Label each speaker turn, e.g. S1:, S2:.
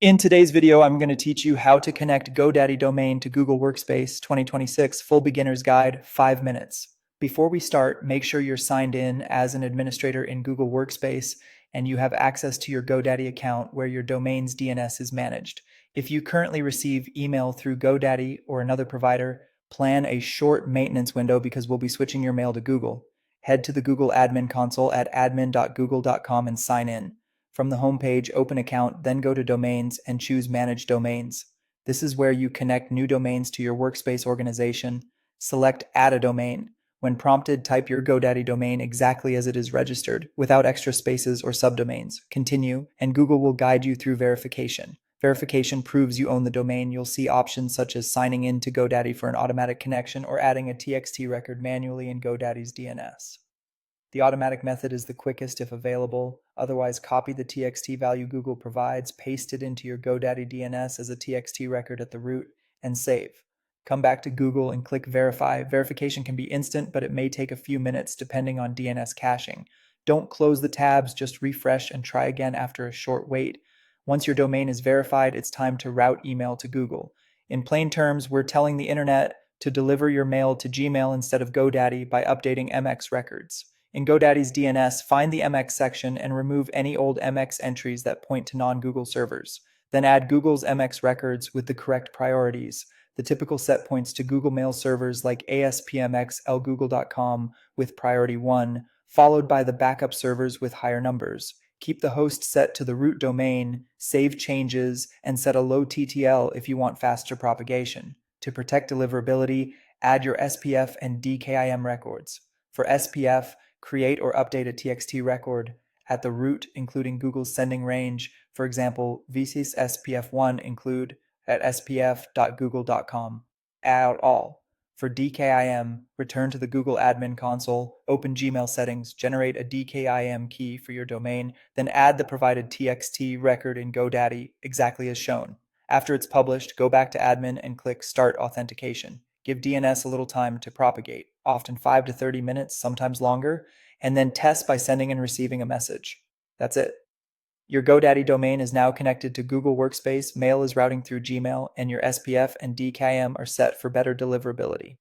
S1: In today's video, I'm going to teach you how to connect GoDaddy domain to Google Workspace 2026 Full Beginner's Guide, 5 minutes. Before we start, make sure you're signed in as an administrator in Google Workspace and you have access to your GoDaddy account where your domain's DNS is managed. If you currently receive email through GoDaddy or another provider, plan a short maintenance window because we'll be switching your mail to Google. Head to the Google admin console at admin.google.com and sign in. From the homepage, open account, then go to Domains and choose Manage Domains. This is where you connect new domains to your Workspace organization. Select Add a Domain. When prompted, type your GoDaddy domain exactly as it is registered, without extra spaces or subdomains. Continue, and Google will guide you through verification. Verification proves you own the domain. You'll see options such as signing in to GoDaddy for an automatic connection or adding a TXT record manually in GoDaddy's DNS. The automatic method is the quickest if available. Otherwise, copy the TXT value Google provides, paste it into your GoDaddy DNS as a TXT record at the root, and save. Come back to Google and click Verify. Verification can be instant, but it may take a few minutes depending on DNS caching. Don't close the tabs, just refresh and try again after a short wait. Once your domain is verified, it's time to route email to Google. In plain terms, we're telling the internet to deliver your mail to Gmail instead of GoDaddy by updating MX records. In GoDaddy's DNS, find the MX section and remove any old MX entries that point to non-Google servers. Then add Google's MX records with the correct priorities. The typical set points to Google Mail servers like aspmxlgoogle.com with priority 1, followed by the backup servers with higher numbers. Keep the host set to the root domain, save changes, and set a low TTL if you want faster propagation. To protect deliverability, add your SPF and DKIM records. For SPF, create or update a TXT record at the root, including Google's sending range. For example, vsys spf1 include at spf.google.com. Add all. For DKIM, return to the Google admin console, open Gmail settings, generate a DKIM key for your domain, then add the provided TXT record in GoDaddy exactly as shown. After it's published, go back to admin and click Start Authentication. Give DNS a little time to propagate, often 5 to 30 minutes, sometimes longer, and then test by sending and receiving a message. That's it. Your GoDaddy domain is now connected to Google Workspace, mail is routing through Gmail, and your SPF and DKIM are set for better deliverability.